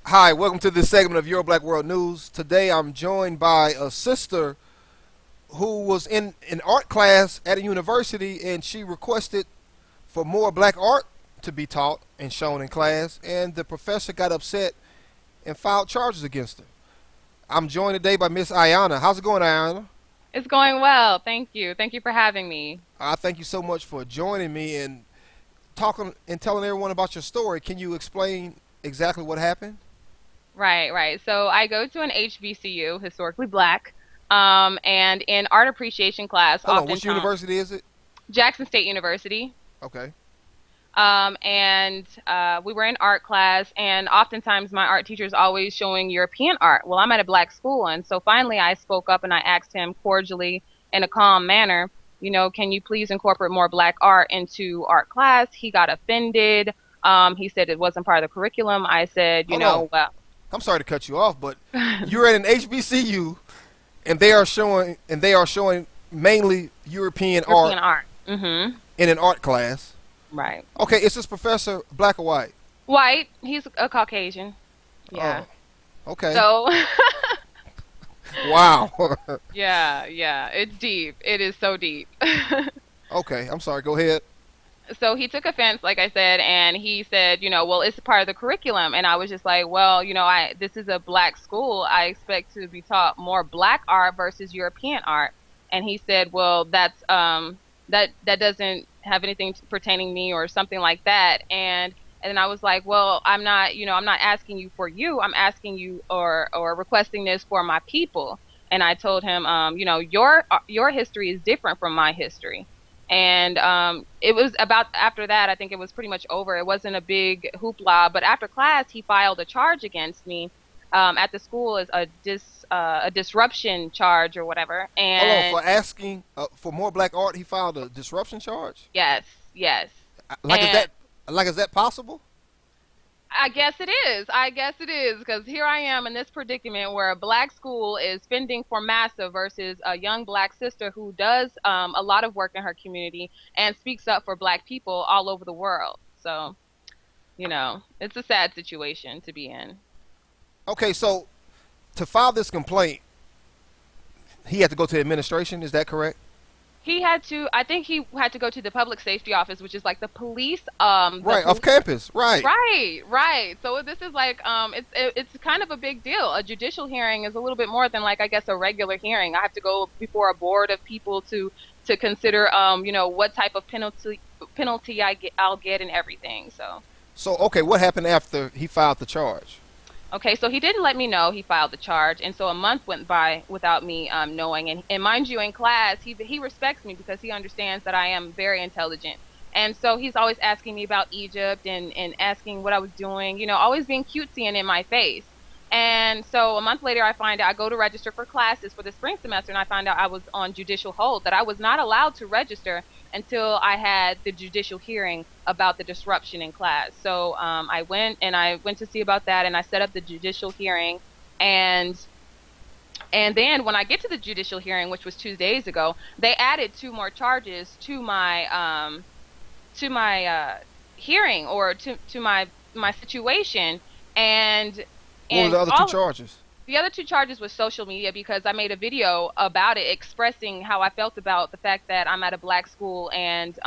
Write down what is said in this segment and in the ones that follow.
Hi, welcome to this segment of Your Black World News. Today I'm joined by a sister who was in an art class at a university and she requested for more black art to be taught and shown in class, and the professor got upset and filed charges against her. I'm joined today by Miss Ayana. How's it going, Ayana? It's going well. Thank you. Thank you for having me. I thank you so much for joining me and talking and telling everyone about your story. Can you explain exactly what happened? Right, right. So I go to an HBCU, historically black, and in art appreciation class, Hold on, which oftentimes university is it? Jackson State University. Okay. And we were in art class, and oftentimes my art teacher is always showing European art. Well, I'm at a black school, and so finally I spoke up and I asked him cordially in a calm manner, can you please incorporate more black art into art class? He got offended. He said it wasn't part of the curriculum. I said, Hold on. well, I'm sorry to cut you off, but you're at an HBCU and they are showing mainly European art European art. Mm-hmm. in an art class. Right. Okay, is this professor black or white? White. He's a Caucasian. Yeah. Okay. So, Wow. yeah. It's deep. It is so deep. Okay, I'm sorry. Go ahead. So he took offense, like I said, and he said, well, it's part of the curriculum. And I was just like, well, this is a black school. I expect to be taught more black art versus European art. And he said, well, that doesn't have anything pertaining me or something like that. And then I was like, well, I'm not asking you for you. I'm asking you or requesting this for my people. And I told him, your history is different from my history. And it was about after that, I think it was pretty much over. It wasn't a big hoopla, but after class, he filed a charge against me at the school as a disruption charge or whatever. Hold on. And For asking for more black art, he filed a disruption charge. yes, yes. Like is And that possible? I guess it is. I guess it is because here I am in this predicament where a black school is fending for massa versus a young black sister who does a lot of work in her community and speaks up for black people all over the world. So, it's a sad situation to be in. Okay, so to file this complaint, he had to go to the administration. Is that correct? I think he had to go to the public safety office, which is like the police, Right, off campus. Right. Right, right. So this is like it's kind of a big deal. A judicial hearing is a little bit more than like I guess a regular hearing. I have to go before a board of people to consider what type of penalty I'll get and everything. So okay, what happened after he filed the charge? Okay, so he didn't let me know he filed the charge, and so a month went by without me knowing. And mind you, in class, he respects me because he understands that I am very intelligent. And so he's always asking me about Egypt and asking what I was doing, always being cutesy and in my face. And so a month later, I go to register for classes for the spring semester, and I find out I was on judicial hold, that I was not allowed to register until I had the judicial hearing about the disruption in class. So I went to see about that, and I set up the judicial hearing, and then when I get to the judicial hearing, which was 2 days ago, they added two more charges to my hearing or to my situation, and What were and the other two all charges? the other two charges was social media because I made a video about it expressing how I felt about the fact that I'm at a black school and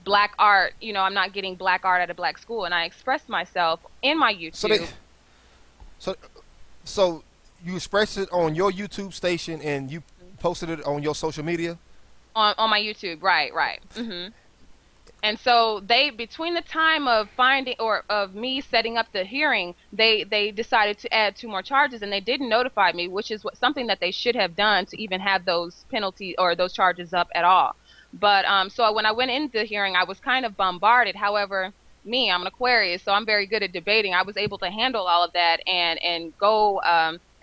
black art, I'm not getting black art at a black school, and I expressed myself in my So they, YouTube so so you expressed it on your YouTube station and you posted it on your social media. on my YouTube, right, right. And so they, between the time of finding or of me setting up the hearing, they decided to add two more charges, and they didn't notify me, which is something that they should have done to even have those penalties or those charges up at all. But so when I went into the hearing, I was kind of bombarded. However, I'm an Aquarius, so I'm very good at debating. I was able to handle all of that and go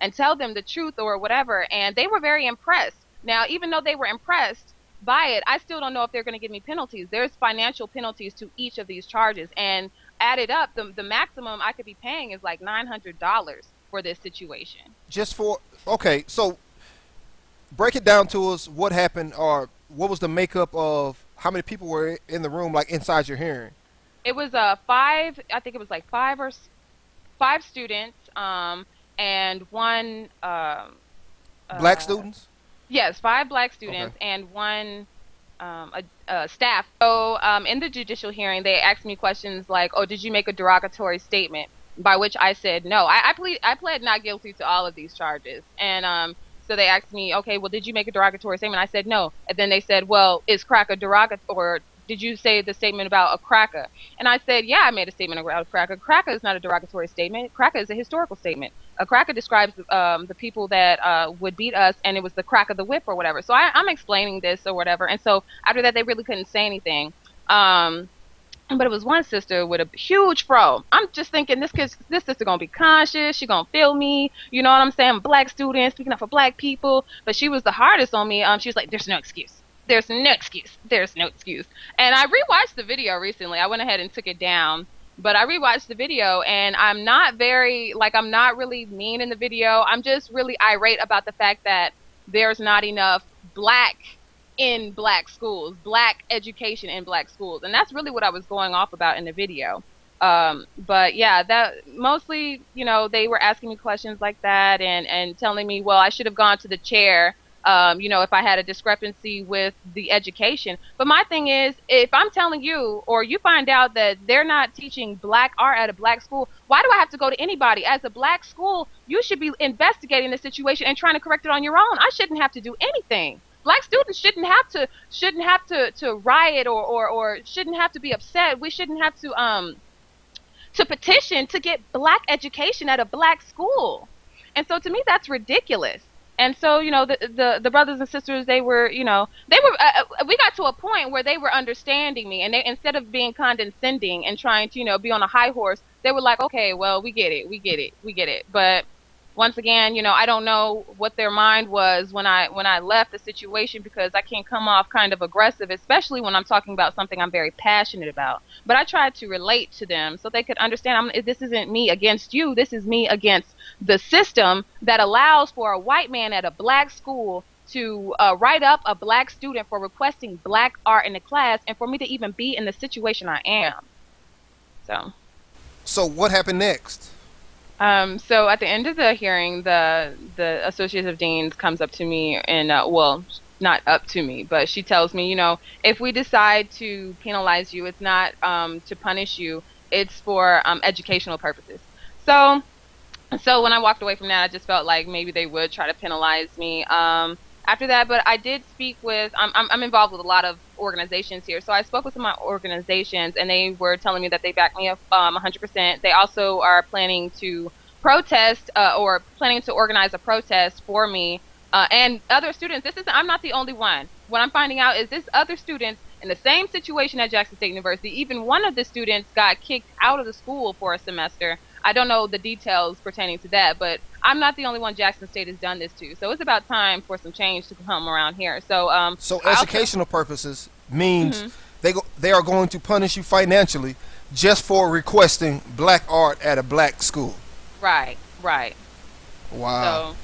and tell them the truth or whatever, and they were very impressed. Now, even though they were impressed by it, I still don't know if they're going to give me penalties. There's financial penalties to each of these charges, and added up, the maximum I could be paying is like $900 for this situation. Just for okay, so break it down to us. What happened, or what was the makeup of how many people were in the room, like inside your hearing? It was five. I think it was like five or 5 students, and one Black uh, students? yes, 5 black Okay. students and one staff. So in the judicial hearing, they asked me questions like, "Oh, did you make a derogatory statement?" By which I said no. I pled not guilty to all of these charges, and so they asked me, "Okay, well, did you make a derogatory statement?" I said no, and then they said, "Well, is crack a derogatory, or did you say the statement about a cracker?" And I said, "Yeah, I made a statement about a cracker. Cracker is not a derogatory statement. Cracker is a historical statement. A cracker describes the people that would beat us, and it was the crack of the whip or whatever." So I'm explaining this or whatever. And so after that, they really couldn't say anything. Um, but it was one sister with a huge fro. I'm just thinking this sister gonna be conscious. She gonna feel me. You know what I'm saying? Black student speaking up for black people. But she was the hardest on me. She was like, "There's no excuse. There's no excuse. There's no excuse." And I rewatched the video recently. I went ahead and took it down. But I rewatched the video, and I'm not very like I'm not really mean in the video. I'm just really irate about the fact that there's not enough black in black schools, black education in black schools. And that's really what I was going off about in the video. But yeah, that mostly, they were asking me questions like that, and telling me, well, I should have gone to the chair, if I had a discrepancy with the education. But my thing is, if I'm telling you, or you find out that they're not teaching black art at a black school, why do I have to go to anybody? As a black school, you should be investigating the situation and trying to correct it on your own. I shouldn't have to do anything. Black students shouldn't have to riot, or shouldn't have to be upset. We shouldn't have to petition to get black education at a black school. And so to me, that's ridiculous. And so, the brothers and sisters, we got to a point where they were understanding me, and they, instead of being condescending and trying to, be on a high horse, they were like, "Okay, well, we get it, we get it, we get it." But once again, I don't know what their mind was when I left the situation, because I can come off kind of aggressive, especially when I'm talking about something I'm very passionate about. But I tried to relate to them so they could understand, this isn't me against you. This is me against the system that allows for a white man at a black school to write up a black student for requesting black art in the class, and for me to even be in the situation I am. So. So what happened next? So at the end of the hearing, the Associate of Deans comes up to me, and well, not up to me, but she tells me, if we decide to penalize you, it's not to punish you, it's for educational purposes. So when I walked away from that, I just felt like maybe they would try to penalize me. After that, but I did speak with. I'm involved with a lot of organizations here, so I spoke with some of my organizations, and they were telling me that they back me up 100%. They also are planning to protest, or planning to organize a protest for me, and other students. I'm not the only one. What I'm finding out is this other students in the same situation at Jackson State University. Even one of the students got kicked out of the school for a semester. I don't know the details pertaining to that, but I'm not the only one Jackson State has done this to. So it's about time for some change to come around here. So So I also. educational purposes means Mhm. they are going to punish you financially just for requesting black art at a black school. Right, right. Wow. So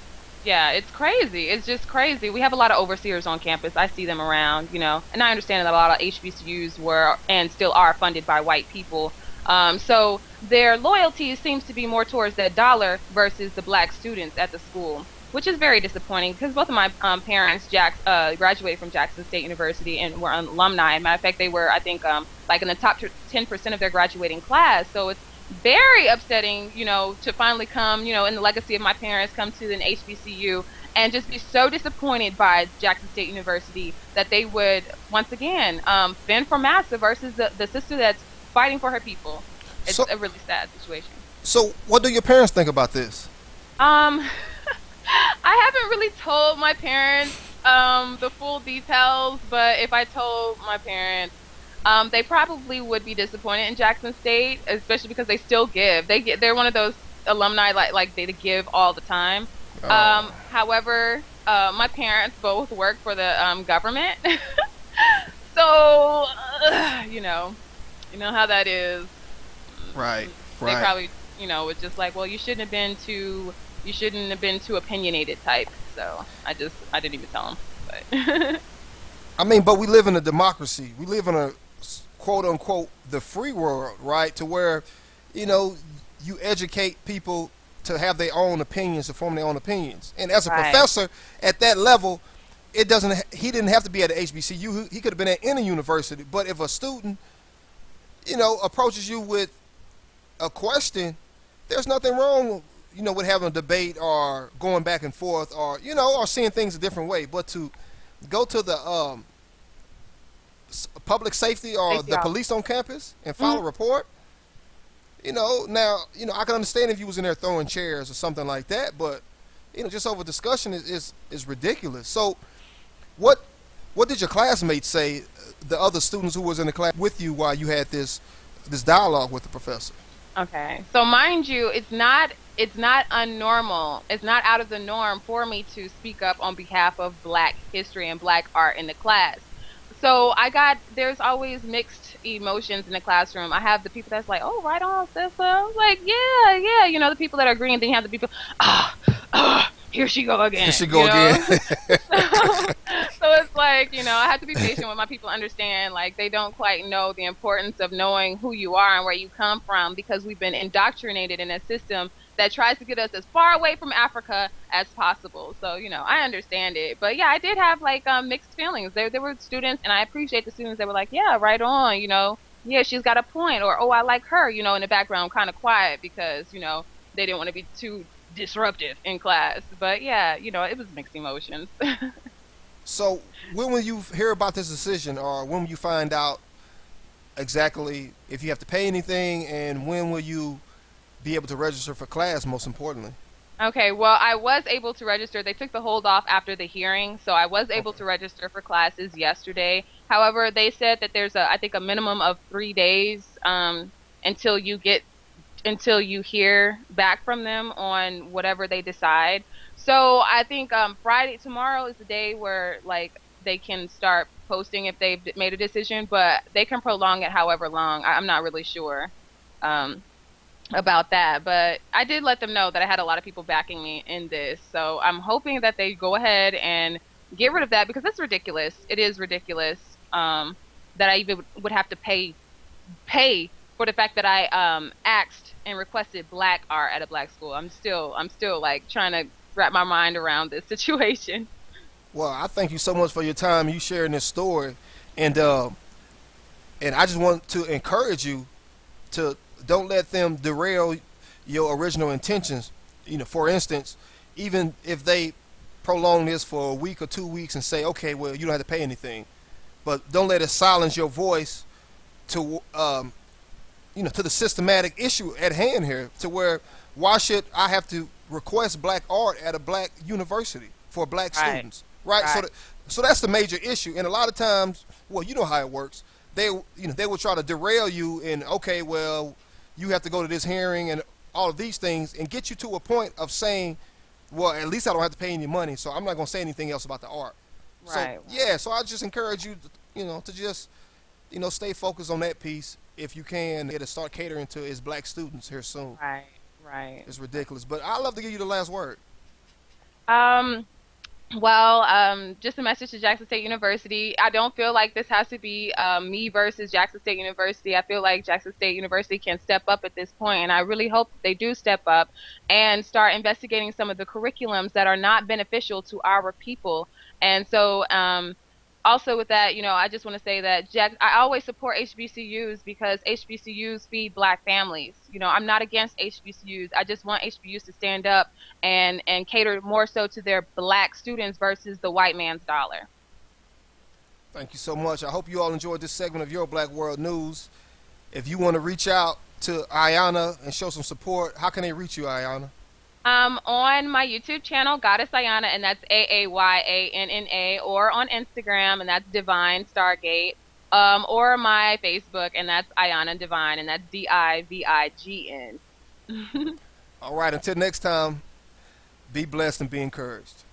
yeah, it's crazy. It's just crazy. We have a lot of overseers on campus. I see them around, and I understand that a lot of HBCUs were and still are funded by white people. So their loyalty seems to be more towards that dollar versus the black students at the school, which is very disappointing, because both of my parents graduated from Jackson State University and were alumni. Matter of fact, they were, I think, like in the top 10% of their graduating class. So it's very upsetting, to finally come, in the legacy of my parents, come to an HBCU and just be so disappointed by Jackson State University that they would once again fend for massa versus the sister that's fighting for her people. It's So a really sad situation. so what do your parents think about this? Um, I haven't really told my parents the full details, but if I told my parents, they probably would be disappointed in Jackson State, especially because they still give. They're one of those alumni like they give all the time. Oh, However, my parents both work for the government, so you know how that is. right, They right. probably, was just like, well, you shouldn't have been too opinionated type. So I didn't even tell them. But I mean, but we live in a democracy. We live in a quote unquote the free world, right? To where, you know, you educate people to have their own opinions, to form their own opinions. And as a Right. professor at that level, it doesn't. He didn't have to be at an HBCU. He could have been at any university. But if a student, approaches you with a question, there's nothing wrong, with having a debate or going back and forth, or or seeing things a different way. But to go to the public safety or Safety the off. police on campus and file Mhm. a report, now, I can understand if you was in there throwing chairs or something like that, but just over discussion is ridiculous. So what what did your classmates say, the other students who was in the class with you while you had this dialogue with the professor? Okay. So mind you, it's not unnormal. It's not out of the norm for me to speak up on behalf of Black history and Black art in the class. So there's always mixed emotions in the classroom. I have the people that's like, "Oh, right on, sister." I was like, "Yeah, yeah." The people that are agreeing. Then you have the people, here she go Here again. she go again. So it's like, I have to be patient with my people, understand, like, they don't quite know the importance of knowing who you are and where you come from, because we've been indoctrinated in a system that tries to get us as far away from Africa as possible. So, I understand it. But yeah, I did have like mixed feelings. There were students, and I appreciate the students that were like, yeah, right on, yeah, she's got a point, or, oh, I like her, in the background, kind of quiet because, they didn't want to be too disruptive in class. But yeah, it was mixed emotions. So when will you hear about this decision, or when will you find out exactly if you have to pay anything, and when will you be able to register for class, most importantly? Okay, well, I was able to register. They took the hold off after the hearing, so I was able Okay. to register for classes yesterday. However, they said that there's I think, a minimum of 3 days until until you hear back from them on whatever they decide. So I think Friday, tomorrow is the day where, like, they can start posting if they've made a decision, but they can prolong it however long. I'm not really sure. Um, about that, but I did let them know that I had a lot of people backing me in this. So I'm hoping that they go ahead and get rid of that, because it's ridiculous. It is ridiculous that I even would have to pay for the fact that I asked and requested Black art at a Black school. I'm still like trying to wrap my mind around this situation. Well, I thank you so much for your time, you sharing this story, and I just want to encourage you to don't let them derail your original intentions. For instance, even if they prolong this for a week or 2 weeks and say, okay, well, you don't have to pay anything, but don't let it silence your voice to to the systematic issue at hand here, to where why should I have to request Black art at a Black university for Black Right, students, right? So right, so that's the major issue, and a lot of times, well, you know how it works. They will try to derail you, and okay, well, you have to go to this hearing and all of these things, and get you to a point of saying, well, at least I don't have to pay any money, so I'm not going to say anything else about the art. So right, yeah, so I just encourage you, to just stay focused on that piece if you can. It'll start catering to its Black students here soon. right, right. It's ridiculous, but I love to give you the last word. Um, Well, just a message to Jackson State University. I don't feel like this has to be me versus Jackson State University. I feel like Jackson State University can step up at this point, and I really hope they do step up and start investigating some of the curriculums that are not beneficial to our people. And so, also with that, I just want to say that I always support HBCUs because HBCUs feed Black families. I'm not against HBCUs. I just want HBCUs to stand up and cater more so to their Black students versus the white man's dollar. Thank you so much. I hope you all enjoyed this segment of Your Black World News. If you want to reach out to Ayana and show some support, how can they reach you, Ayana? On my YouTube channel, Goddess Ayana, and that's AAYANNA, or on Instagram, and that's Divine Stargate, or my Facebook, and that's Ayana Divine, and that's DIVIGN. All right, until next time, be blessed and be encouraged.